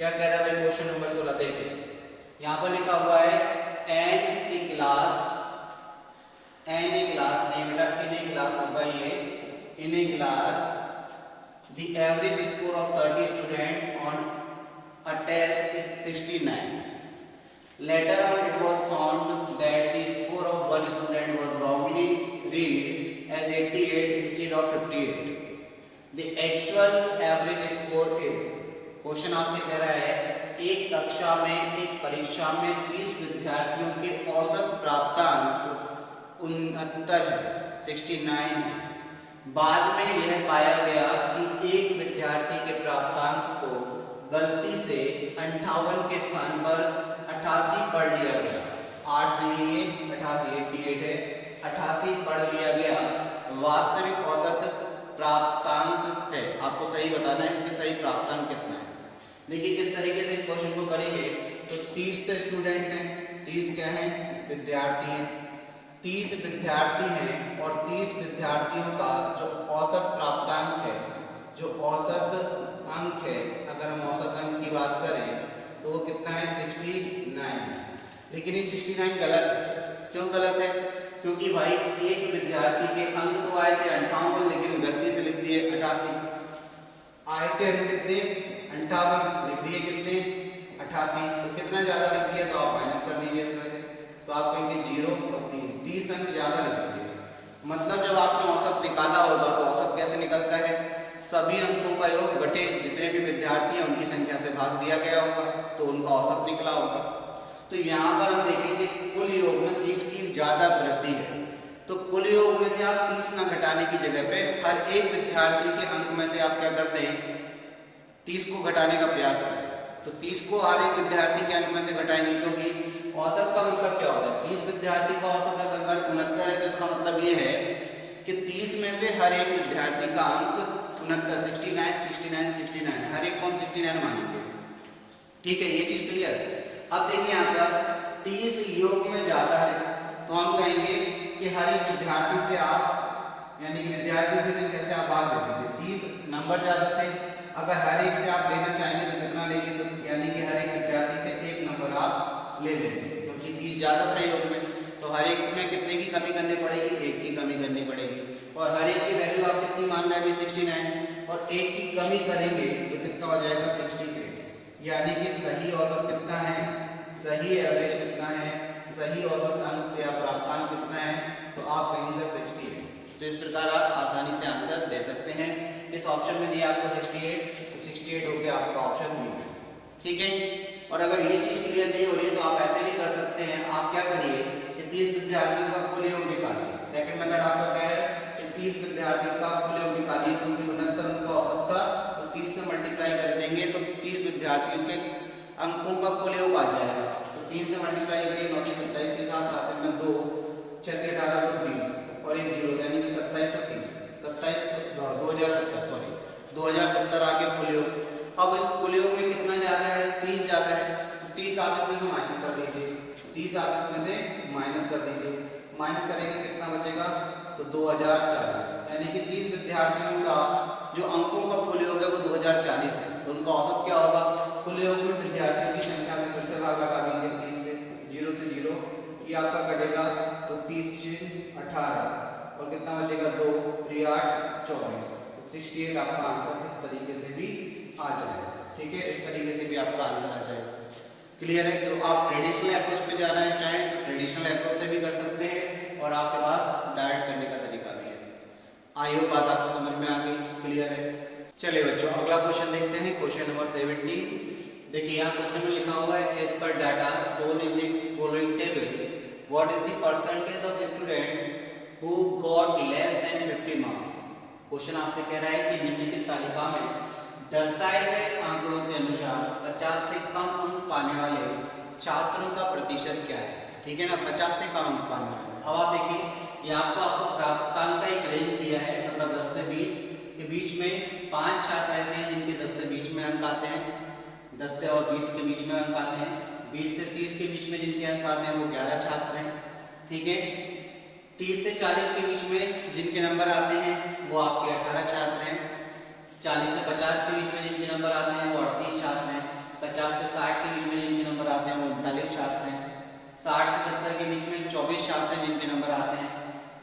क्या कह रहा है भाई क्वेश्चन नंबर 16 देखिए, यहाँ पर लिखा हुआ है एन ए क्लास नहीं बेटा इन ए क्लास होगा ये, इन ए class the average score of 30 student on a test is 69. Later on it was found that the score of one student was wrongly read as 88 instead of 58. The actual average score is, question आपसे कह रहा है एक कक्षा में एक परीक्षा में 30 विद्यार्थियों के औसत प्राप्तांक 69 है। बाद में यह पाया गया कि एक विद्यार्थी के प्राप्तांक को गलती से 58 के स्थान पर 88 पढ़ लिया गया। 8 नहीं लिए 88 है, 88 पढ़ लिया गया। वास्तविक औसत प्राप्तांक है, आपको सही बताना है कि सही प्राप्तांक कितना है। देखिए किस तरीके से इस क्वेश्चन को करेंगे। तो 30 तो स्टूडेंट हैं, 30 क्या है विद्यार्थी हैं, 30 विद्यार्थी हैं और 30 विद्यार्थियों का जो औसत प्राप्तांक है, जो औसत अंक है, अगर हम औसत अंक की बात करें तो वो कितना है 69। लेकिन ये 69 गलत है। क्यों गलत है? क्योंकि भाई एक विद्यार्थी के अंक तो आए थे 58 लेकिन गलती से लिख दिए 88। आए थे अंक कितने 58, लिख दिए कितने 88। तो कितना ज्यादा लिख दिया तो आप माइनस कर दीजिए इसमें से, तो आप कहेंगे 0 और 3, 30 अंक ज्यादा लिखेंगे। मतलब जब आपने औसत निकाला होगा तो औसत कैसे निकलता है, सभी अंकों का योग बटे जितने भी विद्यार्थी हैं उनकी संख्या से भाग दिया गया होगा तो उनका औसत निकला होगा। तो यहाँ पर हम देखेंगे कुल योग में 30 की ज्यादा वृद्धि है, तो कुल योग में से आप 30 न घटाने की जगह पे हर एक विद्यार्थी के अंक में से आप क्या करते हैं 30 को घटाने का प्रयास करें। तो 30 को हर एक विद्यार्थी के अंक में से घटाएंगे, क्योंकि औसत का मतलब क्या होता है 30 विद्यार्थी का औसत अगर 69 है तो इसका मतलब ये है कि 30 में से हर एक विद्यार्थी का अंक 69 हर एक कौन 69 मानेंगे। ठीक है, ये चीज क्लियर है। अब देखिए यहाँ पर 30 योग में ज्यादा है तो हम कहेंगे कि हर एक विद्यार्थी से आप यानी कि विद्यार्थियों की संख्या से आप भाग दे दीजिए। 30 नंबर ज्यादा थे, अगर हर एक से आप लेना चाहेंगे तो कितना लेंगे, तो यानी कि हर एक विद्यार्थी से 1 नंबर आप ले लेंगे, क्योंकि 30 ज्यादा था योग में। तो हर एक में कितने की कमी करनी पड़ेगी 1 की कमी करनी पड़ेगी, और हर एक की वैल्यू आप कितनी मान रहे हैं 69, और 1 की कमी करेंगे तो कितना हो जाएगा 68। यानी कि सही औसत कितना है, सही एवरेज कितना है, सही औसत अंक या प्राप्तांक कितना है, तो आप कहीं से 68। तो इस प्रकार आप आसानी से आंसर दे सकते हैं। इस ऑप्शन में दिया आपको 68 हो गया आपका ऑप्शन बी। ठीक है, और अगर ये चीज क्लियर नहीं हो रही है तो आप ऐसे भी कर सकते हैं। आप क्या करिए कि 30 विद्यार्थियों का कुल योग निकालिए। सेकंड मेथड आपका क्या है कि 30 विद्यार्थियों का कुल योग निकालिए, क्योंकि 69 उनका औसत था तो 30 से मल्टीप्लाई कर देंगे तो 30 विद्यार्थियों के अंकों का कुल योग आ जाएगा। तो 3 से मल्टीप्लाई करिए 9 से 27 के साथ, हासिल में 2 6 18 तो 20 और एक 0 यानी कि 27 और 30 2070 आ गया कुल योग। अब इस कुल योग में कितना ज्यादा है 30 ज्यादा है, तो 30 आप इसमें से माइनस कर दीजिए, 30 आप इसमें से माइनस कर दीजिए। माइनस करेंगे कितना बचेगा तो 2040, यानी कि 30 विद्यार्थियों का जो अंकों का कुल योग है वो 2040 है। तो उनका औसत क्या होगा, कुल योग में विद्यार्थियों की संख्या में फिर से भाग लगा दीजिए 30 से, 0 से 0 ये आपका कटेगा तो 30 18 और कितना बचेगा 2 3 8 24, 68 आपका आंसर इस तरीके से भी आ जाएगा। ठीक है, इस तरीके से भी आपका आंसर आ जाएगा। क्लियर है। तो आप ट्रेडिशनल अप्रोच पे जाना है चाहें तो ट्रेडिशनल अप्रोच से भी कर सकते हैं, और आपके पास डायरेक्ट करने का तरीका भी है। आई होप बात आपको समझ में आ गई, क्लियर है। चलिए बच्चों अगला क्वेश्चन देखते हैं, क्वेश्चन नंबर 17। देखिए यहाँ क्वेश्चन में लिखा हुआ है as per data shown in the following table what is the percentage of student who got less than 50 marks. Question आपसे कह रहा है कि निम्नलिखित तालिका में दर्शाए गए आंकड़ों के अनुसार 50 से कम अंक पाने वाले छात्रों का प्रतिशत क्या है। ठीक है ना, 50 से कम अंक पाने वाले। अब आप देखिए यहाँ पर आपको प्राप्तांक का एक रेंज दिया है, मतलब 10 से 20 के बीच में 5 छात्र ऐसे हैं जिनके 10 से 20 में अंक आते हैं, 10 से और 20 के बीच में अंक आते हैं, 20 से 30 के बीच में जिनके अंक आते हैं वो 11 छात्र हैं। ठीक है, 30 से 40 के बीच में जिनके नंबर आते हैं वो आपके 18 छात्र हैं, 40 से 50 के बीच में जिनके नंबर आते हैं वो 38 छात्र हैं, 50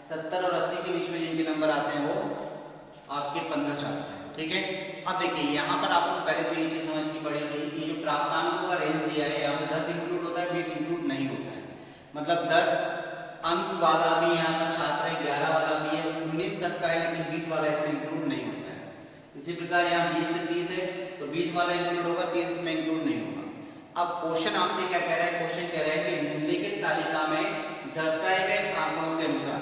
70 और 80 के बीच में जिनके नंबर आते हैं वो आपके 15 छात्र हैं, ठीक है। अब देखिए यहाँ पर आपको पहले तो ये चीज़ समझनी पड़ेगी कि जो प्राप्तांकों का रेंज दिया है यहाँ पे 10 इंक्लूड होता है, 20 इंक्लूड नहीं होता है। मतलब 10 अंक वाला भी यहाँ पर छात्र है, 11 वाला भी है, 19 तक का है, लेकिन 20 वाला इसमें इंक्लूड नहीं होता है। इसी प्रकार यहाँ 20 से 30 है तो 20 वाला इंक्लूड होगा, 30 इसमें इंक्लूड नहीं होगा। अब क्वेश्चन आपसे क्या कह रहा है, क्वेश्चन कह रहा है कि निम्नलिखित तालिका में दर्शाए गए आंकड़ों के अनुसार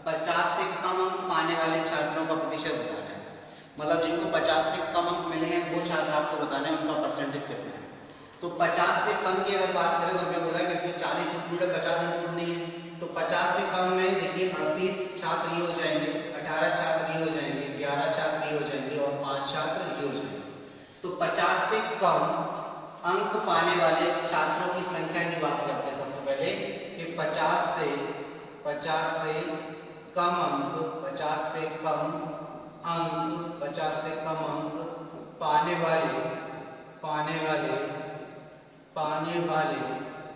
50 से कम अंक पाने वाले छात्रों का प्रतिशत बताना है। मतलब जिनको 50 से कम अंक मिले हैं वो छात्र आपको बताना है उनका परसेंटेज कितना है। तो 50 से कम की अगर बात करें तो हमने बोला कि इसमें 40 इंक्लूड है, 50 इंक्लूड नहीं है। तो 50 से कम में देखिए 38 छात्र ये हो जाएंगे, 18 छात्र ये हो जाएंगे, 11 छात्र ये हो जाएंगे और 5 छात्र ये हो जाएंगे। तो 50 से कम अंक पाने वाले छात्रों की संख्या की बात करते हैं सबसे पहले कि 50 से कम अंक, 50 से कम अंक, 50 से कम अंक पाने वाले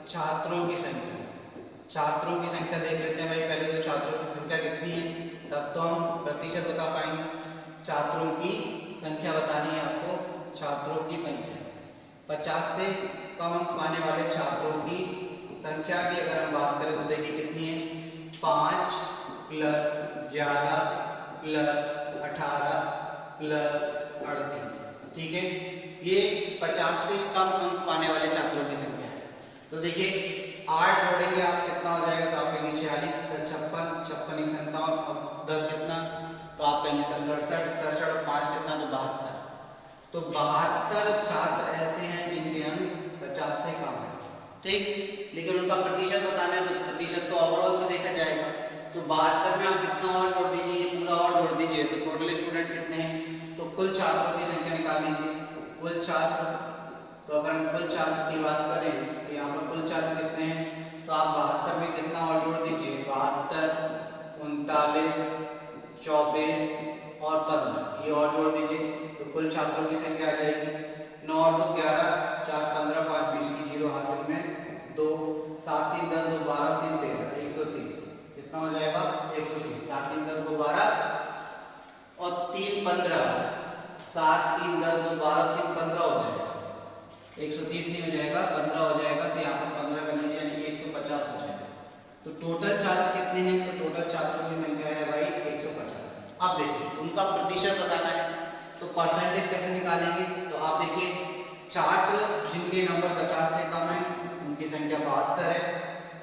छात्रों की संख्या देख लेते हैं भाई। पहले तो छात्रों की संख्या कितनी है तब तो हम प्रतिशत बता पाएंगे। छात्रों की संख्या बतानी है आपको, छात्रों की संख्या 50 से कम अंक पाने वाले छात्रों की संख्या की अगर हम बात करें तो देखिए कितनी है, 5 + 11 + 18 + 38, ठीक है। ये 50 से कम अंक पाने वाले छात्रों की संख्या है। तो देखिए 8 जोड़ेंगे आप कितना हो जाएगा, तो आप कहेंगे 46, 56, 56 × 57 और 10 कितना, तो आप कहेंगे 67, 67 और 5 कितना, तो 72। तो 72 छात्र ऐसे हैं जिनके अंक 50 से कम है, ठीक। लेकिन उनका प्रतिशत बताना है तो प्रतिशत तो ओवरऑल से देखा जाएगा। तो 72 में आप कितना और जोड़ दीजिए, ये पूरा और जोड़ दीजिए, तो टोटल स्टूडेंट कितने हैं, तो कुल छात्रों की संख्या निकाल लीजिए। कुल छात्र, तो अगर हम कुल छात्र की बात करें तो यहाँ पर कुल छात्र कितने हैं, तो आप 72 में कितना और जोड़ दीजिए, 72, 39, 24 और 15, ये और जोड़ दीजिए तो कुल छात्रों की संख्या आ जाएगी 9 और 2 11, 4 15, 5 20 की 0 हासिल में 2, 7 3 10 2 12 3 13, 130, कितना हो जाएगा 130। 7 3 10 2 12 और 3 15, 7 3 10 2 12 3 15 हो जाएगा, 130 नहीं हो जाएगा, 15 हो जाएगा। तो यहाँ पर 15 कर लीजिए यानी कि 150 हो जाएगा। तो टोटल छात्र कितने हैं, तो टोटल छात्रों की संख्या है भाई 150। अब देखिए उनका प्रतिशत बताना है तो परसेंटेज कैसे निकालेंगे, तो आप देखिए छात्र जिनके नंबर 50 से कम है उनकी संख्या 72 है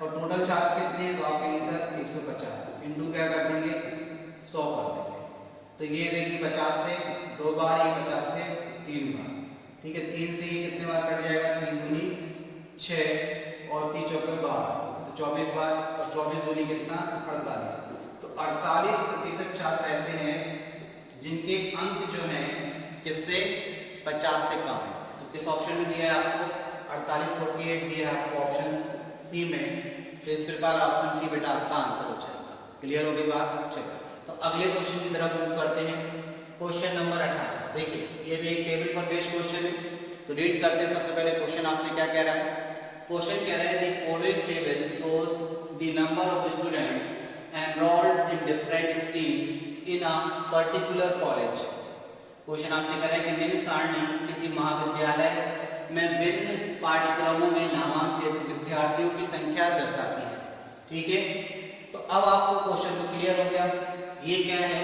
और टोटल छात्र कितने हैं, तो आप कहेंगे सर 150 इंटू क्या कर देंगे 100 कर देंगे। तो ये देखिए 50 से 2 बार, ये 50 से 3 बार, ठीक है। 3 से ये कितने बार कट जाएगा, 3 दूनी 6 और 3 चौके 12, तो 24 बार और 24 दूनी कितना 48। तो 48% छात्र ऐसे हैं जिनके अंक जो हैं किससे 50 से कम है। तो किस ऑप्शन में दिया है आपको 48 48 दिया है आपको ऑप्शन सी में। तो इस प्रकार ऑप्शन सी बेटा आपका आंसर हो जाएगा। क्लियर होगी बात, चलिए तो अगले क्वेश्चन की तरफ मूव करते हैं। क्वेश्चन नंबर 18, देखिए ये भी एक टेबल पर बेस्ड क्वेश्चन है। तो रीड करते हैं सबसे पहले क्वेश्चन आपसे क्या कह रहा है। क्वेश्चन कह रहा है the following table shows the number of student enrolled in different streams in a particular college. Question आपसे कह रहा है कि निम्न सारणी किसी महाविद्यालय में विभिन्न पाठ्यक्रमों में नामांकित विद्यार्थियों की संख्या दर्शाती है, ठीक है। तो अब आपको क्वेश्चन तो क्लियर हो गया। ये क्या है,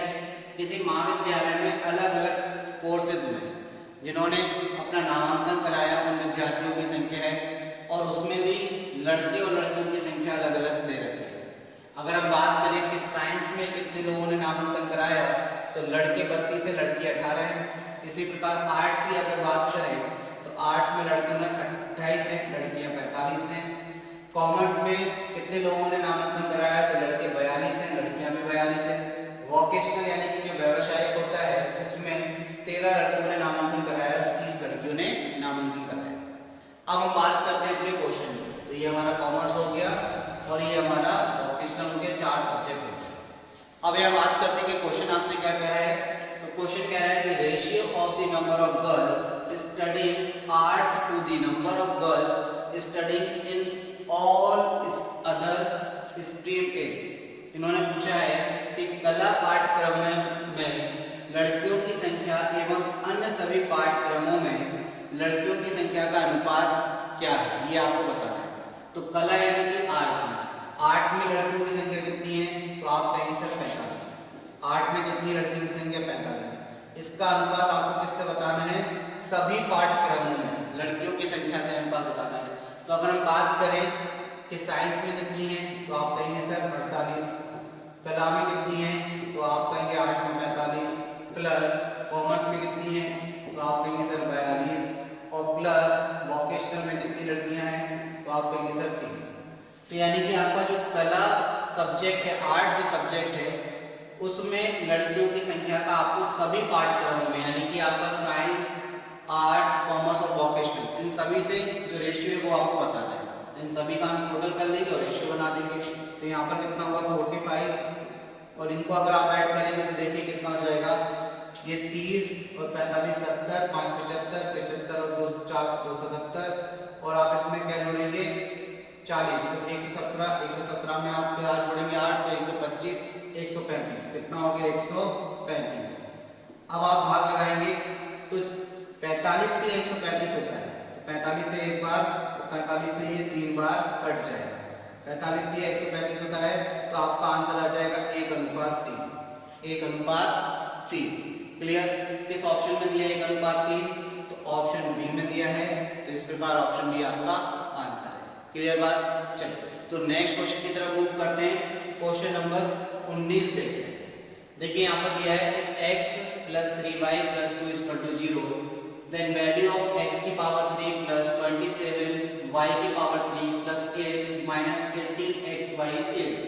किसी महाविद्यालय में अलग अलग कोर्सेज में जिन्होंने अपना नामांकन कराया उन विद्यार्थियों की संख्या है और उसमें भी लड़के और लड़कियों की संख्या अलग अलग दे रखी है। अगर हम बात करें कि साइंस में कितने लोगों ने नामांकन कराया तो लड़के 32 है, लड़की 18 है। इसी प्रकार आर्ट्स की अगर बात करें तो आर्ट्स में लड़कियों ने 28 है, लड़कियां 45 हैं। कॉमर्स में कितने लोगों ने नामांकन कराया तो लड़के 42 हैं, लड़कियां भी 42 हैं। वोकेशनल यानी कि जो व्यावसायिक होता है उसमें 13 लड़कियों ने नामांकन कराया तो 30 लड़कियों ने नामांकन कराया। अब हम बात करते हैं अपने क्वेश्चन में। तो ये हमारा कॉमर्स हो गया और ये हमारा वोकेशनल हो गया, 4 सब्जेक्ट हो गए। अब यह बात करते हैं कि क्वेश्चन आपसे क्या कह रहा है। तो क्वेश्चन कह रहा है the ratio of the number of girls studying arts to the number of girls studying in all other stream is. इन्होंने पूछा है कि कला पाठ्यक्रम में लड़कियों की संख्या एवं अन्य सभी पाठ्यक्रमों में लड़कियों की संख्या का अनुपात क्या है, ये आपको बताना है। तो कला यानी कि आर्ट में लड़कियों की संख्या कितनी है, तो आप कहेंगे सर 45। आर्ट में कितनी लड़कियों की संख्या 45। इसका अनुपात आपको किससे बताना है, सभी पाठ्यक्रमों में लड़कियों की संख्या से अनुपात बताना है। तो अगर हम बात करें कि साइंस में कितनी है, तो आप कहेंगे सर 48। कला में कितनी है, तो आप कहेंगे आर्ट में 45 प्लस कॉमर्स में कितनी है, तो आप कहेंगे सर 42 और प्लस वोकेशनल में कितनी लड़कियां हैं, तो आप कहेंगे सर 30। तो यानी कि आपका जो कला सब्जेक्ट है, आर्ट जो सब्जेक्ट है, उसमें लड़कियों की संख्या का आपको सभी पाठ्यक्रमों में यानी कि आपका साइंस, आर्ट, कॉमर्स और वोकेशनल, इन सभी से जो रेशियो है वो आपको बताना है। तो इन सभी का हम टोटल कर लेंगे और रेशियो बना देंगे। तो यहाँ पर कितना होगा 45 और इनको अगर आप ऐड करेंगे तो देखिए कितना हो जाएगा, ये 30 और 45 70, 5 75, 75 और 2 4 270 और आप इसमें क्या जोड़ेंगे 40, तो 117 में आप क्या जोड़ेंगे 8 तो 125 135, कितना हो गया 135। अब आप भाग लगाएंगे तो 45 के 135 होता है, तो 45 से एक बार, तो 45 से ये 3 बार कट जाएगा। 45 के 135 होता है, तो आपका आंसर आ जाएगा 1:3, 1:3। क्लियर। किस ऑप्शन में दिया 1:3, तो ऑप्शन बी में दिया है, तो इस प्रकार ऑप्शन बी आपका आंसर है। क्लियर बात। चलिए तो नेक्स्ट क्वेश्चन की तरफ मूव करते हैं। क्वेश्चन नंबर 19 देखते हैं। देखिए यहाँ पर दिया है x + 3y + 2 = 0, then value of x की पावर 3 + 27 y की पावर 3 + 8 - 18xy is।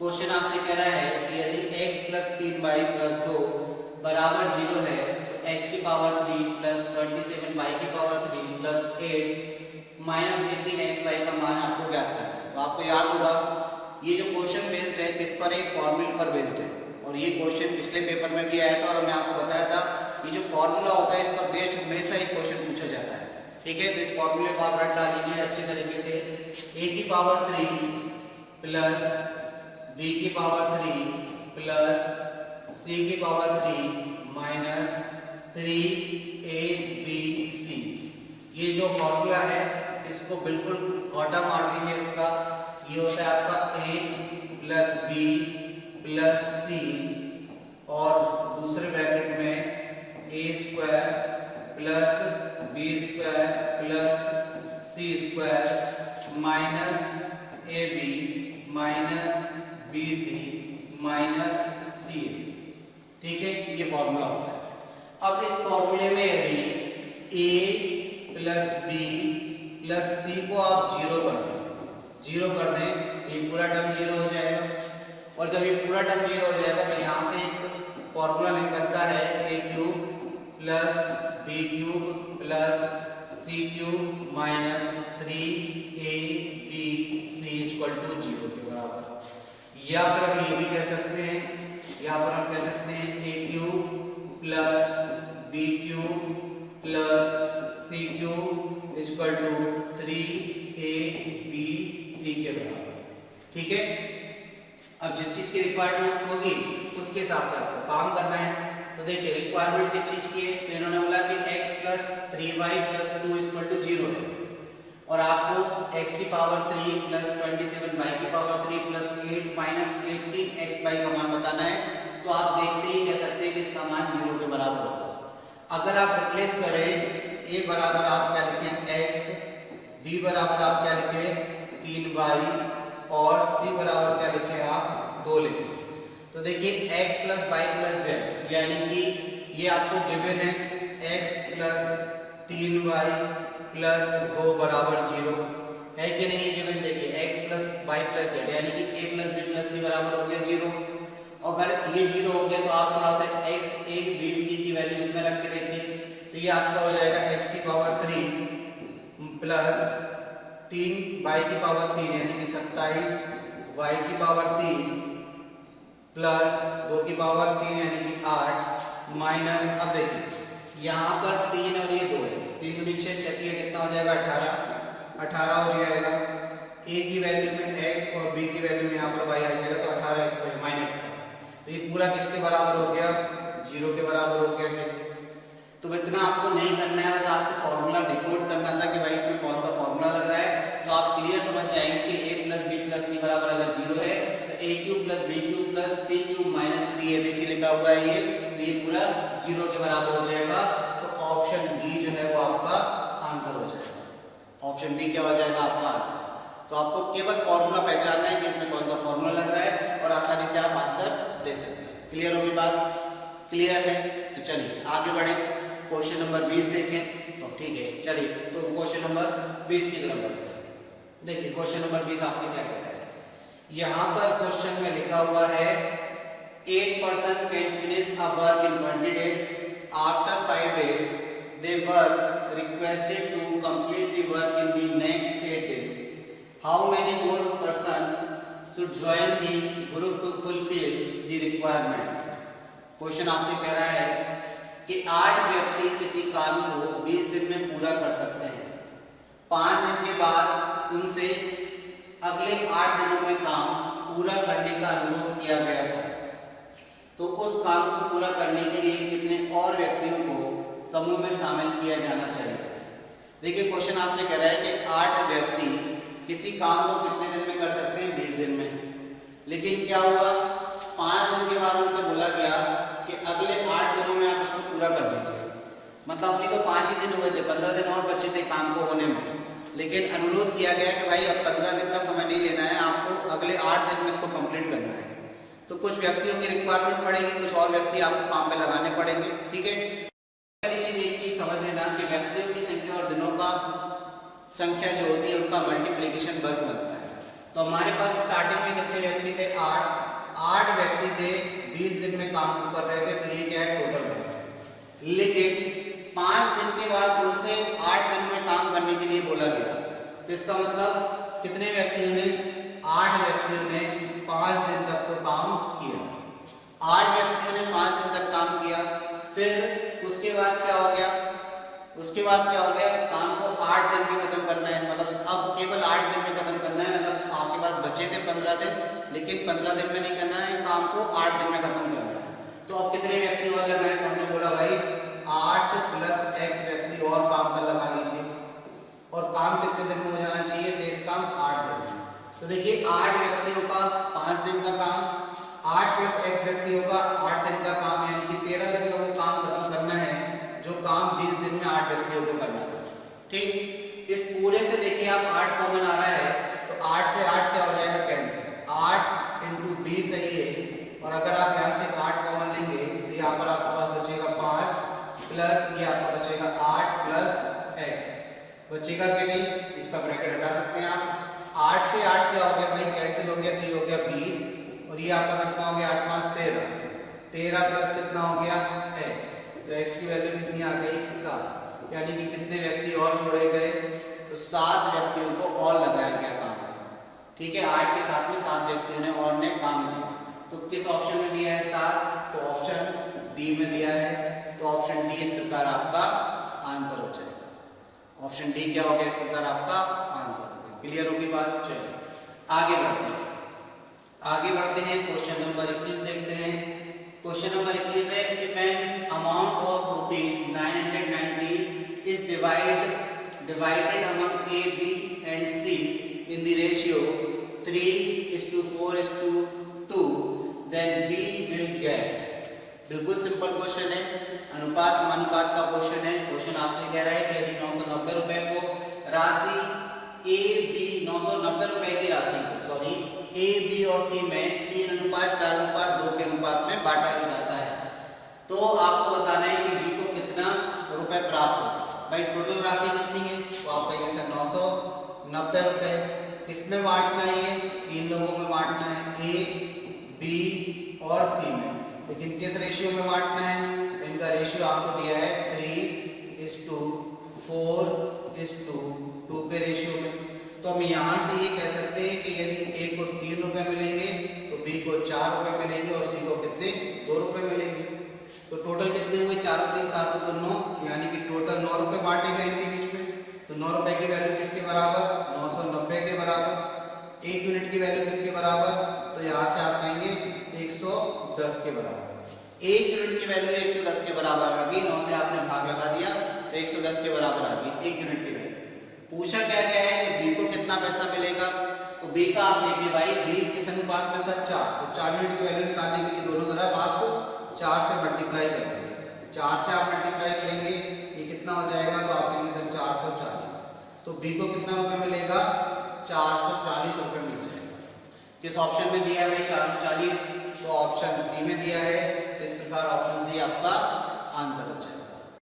क्वेश्चन आपसे कह रहा है कि यदि x + 3y + 2 बराबर 0 है, तो x की पावर 3 + 27 y की पावर 3 + 8 - 18xy का मान आपको ज्ञात करना है। तो आपको याद होगा ये जो क्वेश्चन बेस्ड है किस पर, एक फॉर्मूले पर बेस्ड है, और ये क्वेश्चन पिछले पेपर में भी आया था और मैं आपको बताया था ये जो फॉर्मूला होता है इस पर बेस्ड हमेशा एक क्वेश्चन पूछा जाता है। ठीक है, तो इस फॉर्मूले को आप रट डाल लीजिए अच्छी तरीके से। a की पावर 3 प्लस b की पावर 3 प्लस c की पावर 3 माइनस 3abc, ये जो फॉर्मूला है इसको बिल्कुल घोटा मार दीजिए। इसका ये होता है आपका a plus b plus c और दूसरे ब्रैकेट में a² plus b² plus c² minus ab minus bc minus ca। ठीक है, ये फॉर्मूला होता है। अब इस फॉर्मूले में यदि a plus b plus c को आप 0 कर दें तो ये पूरा टर्म 0 हो जाएगा, और जब ये पूरा टर्म 0 हो जाएगा तो यहाँ से एक फॉर्मूला निकलता है a³ plus b³ plus c³ minus 3abc = 0 के बराबर। या फिर हम ये भी कह सकते हैं, यहाँ पर हम कह सकते हैं a³ plus b³ plus c³ = 3abc के बराबर। ठीक है, अब जिस चीज की रिक्वायरमेंट होगी उसके हिसाब से आपको काम करना है। तो देखिए रिक्वायरमेंट किस चीज की है, तो इन्होंने बोला कि x + 3y + 2 = 0 है, और आपको x की पावर 3 + 27 y की पावर 3 + 8 - 18xy का मान बताना है। तो आप देखते ही कह सकते हैं कि इसका मान 0 के बराबर होगा। अगर आप रिप्लेस करें a बराबर आप क्या लिखें x, b बराबर आप क्या लिखें 3y और c बराबर क्या लिखें आप 2 लिखें। तो देखिए x + y + z यानी कि ये आपको गिवन है x + 3y + 2 बराबर 0 है कि नहीं, ये गिवन देखिए x + y + z यानी कि a + b + c बराबर हो गया 0। अगर ये 0 हो गया तो आप थोड़ा सा x a b c की वैल्यू इसमें रख के देखिए, तो ये आपका हो जाएगा x की पावर 3 प्लस 3y की पावर 3 यानी कि 27, y की पावर 3 प्लस 2 की पावर 3 यानी कि 8 माइनस, अब देखिए यहाँ पर 3 और ये 2 है, 3 दूनी 6 छठी है, कितना हो जाएगा 18 हो जाएगा। ए की वैल्यू में x और b की वैल्यू में यहाँ पर y आ जाएगा, तो 18x माइनस का, तो ये पूरा किसके बराबर हो गया, 0 के बराबर हो गया। तो इतना आपको नहीं करना है, बस आपको फॉर्मूला डिकोड करना था कि भाई इसमें कौन सा फॉर्मूला लग रहा है, तो आप क्लियर समझ जाएंगे कि a plus B plus C बराबर अगर 0 है तो a cube plus B cube plus C cube minus 3abc लिखा हुआ है ये, तो ये पूरा 0 के बराबर हो जाएगा। तो ऑप्शन बी जो है वो आपका आंसर हो जाएगा। ऑप्शन बी क्या हो जाएगा आपका आंसर। तो आपको केवल फॉर्मूला पहचानना है कि इसमें कौन सा फॉर्मूला लग रहा है और आसानी से आप आंसर दे सकते हैं। क्लियर होगी बात, क्लियर है। तो चलिए आगे बढ़े, क्वेश्चन नंबर 20 देखें। तो ठीक है, चलिए तो क्वेश्चन नंबर 20 की तरफ बढ़ते हैं। देखिए क्वेश्चन नंबर 20 आपसे क्या कह रहा है, यहाँ पर क्वेश्चन में लिखा हुआ है 8 person can finish a work in 20 days. After 5 days they were requested to complete the work in the next 8 days. How many more person should join the group to fulfill the requirement? Question आपसे कह रहा है कि 8 व्यक्ति किसी काम को 20 दिन में पूरा कर सकते हैं। 5 दिन के बाद उनसे अगले 8 दिनों में काम पूरा करने का अनुरोध किया गया था, तो उस काम को पूरा करने के लिए कितने और व्यक्तियों को समूह में शामिल किया जाना चाहिए। देखिए क्वेश्चन आपसे कह रहा है कि 8 व्यक्ति किसी काम को कितने दिन में कर सकते हैं, 20 दिन में। लेकिन क्या हुआ, 5 दिन के बाद उनसे बोला गया कि अगले 8 दिनों में आप इसको पूरा कर दीजिए। मतलब अभी तो 5 ही दिन हुए थे, 15 दिन और बचे थे काम को होने में, लेकिन अनुरोध किया गया कि भाई अब 15 दिन का समय नहीं लेना है, आपको अगले 8 दिन में इसको कंप्लीट करना है। तो कुछ व्यक्तियों की रिक्वायरमेंट पड़ेगी, कुछ और व्यक्ति आपको काम पे लगाने पड़ेंगे। ठीक है, पहली चीज एक चीज समझ लेना कि व्यक्तियों की संख्या और दिनों का संख्या जो होती है उनका मल्टीप्लिकेशन वर्ग बनता है। तो हमारे पास स्टार्टिंग में कितने व्यक्ति थे, 8 व्यक्ति थे, 20 दिन में काम कर रहे थे, तो ये क्या है टोटल है। लेकिन 5 दिन के बाद उनसे 8 दिन में काम करने के लिए बोला गया, तो इसका मतलब कितने व्यक्तियों ने, 8 व्यक्तियों ने 5 दिन तक तो काम किया। 8 व्यक्तियों ने 5 दिन तक काम किया, फिर उसके बाद क्या हो गया, काम को 8 दिन में खत्म करना है। मतलब अब केवल 8 दिन में खत्म करना है, मतलब आपके पास बचे थे 15 दिन, लेकिन 15 दिन में नहीं करना है, काम को 8 दिन में खत्म करना है। तो अब कितने व्यक्ति और लगाए, तो हमने बोला भाई 8 + x व्यक्ति और काम पर लगा लीजिए, और काम कितने दिन में हो जाना चाहिए, शेष काम 8 दिन में। तो देखिए 8 व्यक्तियों का 5 दिन का काम, 8 + x व्यक्तियों का 8 दिन का काम, यानी कि 13 दिन का वो काम खत्म करना है जो काम 20 दिन में 8 व्यक्तियों को करना था। ठीक, इस पूरे से देखिए आप 8 कॉमन आ रहा है, तो 8 से 8 क्या हो जाएगा, कैंसिल। 8 × 20 सही है, और अगर आप यहाँ से 8 कॉमन लेंगे तो यहाँ पर आपके पास बचेगा 5 प्लस ये आपका बचेगा 8 + x बचेगा कि नहीं, इसका ब्रैकेट हटा सकते हैं आप। 8 से 8 क्या हो गया भाई, कैंसिल हो गया, तो ये हो गया 20, और ये आपका कितना हो गया, 8 × 5 13, 13 प्लस कितना हो गया x, तो x की वैल्यू कितनी आ गई, 7। यानी कि कितने व्यक्ति और जोड़े गए, तो 7 व्यक्तियों को और लगाया गया काम में। ठीक है, 8 के साथ में 7 व्यक्तियों ने और ने काम किया। तो किस ऑप्शन में दिया है 7, तो ऑप्शन डी में दिया है। तो ऑप्शन डी इस प्रकार आपका आंसर हो जाएगा। ऑप्शन डी क्या हो गया, इस प्रकार आपका आंसर हो गया। क्लियर होगी बात। चलिए आगे बढ़ते हैं, क्वेश्चन नंबर 21 देखते हैं। क्वेश्चन नंबर 21 है, if an amount of ₹990 is divided among A, B and C in the ratio 3:4:2, then B will get। बिल्कुल सिंपल क्वेश्चन है, अनुपात समानुपात का क्वेश्चन है। क्वेश्चन आपसे कह रहा है कि यदि 990 रुपए को राशि A, B 990 रुपए की राशि को A, B और C में 3:4:2 के अनुपात में बांटा जाता है, तो आपको बताना है कि B को कितना रुपए प्राप्त होगा। भाई टोटल राशि कितनी है, तो आप कहेंगे सर 990 रुपए। किसमें बांटना है, ये 3 लोगों में बांटना है, A, B और C में। लेकिन किस रेशियो में बांटना है, इनका रेशियो आपको दिया है 3:4:2 के रेशियो में। तो हम यहाँ से ये कह सकते हैं कि यदि A को 3 रुपए मिलेंगे तो B को 4 रुपए मिलेंगे और C को कितने 2 रुपए मिलेंगे। तो टोटल कितने हुए, 4 और 3 7 तो 9, यानी कि टोटल 9 रुपए बांटे गए इनके बीच में। तो 9 रुपए की वैल्यू किसके बराबर, 990 के बराबर। 1 यूनिट की वैल्यू किसके बराबर, तो यहाँ से आप कहेंगे 110 के बराबर। 1 यूनिट की वैल्यू 110 के बराबर आ गई, 9 से आपने भाग लगा दिया तो 110 के बराबर आ गई 1 यूनिट की वैल्यू। पूछा क्या गया है कि बी को कितना पैसा मिलेगा, तो बी का आप देखिए भाई, बी किस अनुपात में था 4, तो 4 यूनिट की वैल्यू निकालने के लिए दोनों तरफ आपको 4 से मल्टीप्लाई कर देंगे। 4 से आप मल्टीप्लाई करेंगे ये कितना हो जाएगा, तो आप कहेंगे सर 440, तो बी को कितना रुपए मिलेगा, 440 रुपए मिल जाएगा। किस ऑप्शन में दिया है भाई 440, तो ऑप्शन सी में दिया है, तो इस प्रकार ऑप्शन सी आपका आंसर हो जाएगा।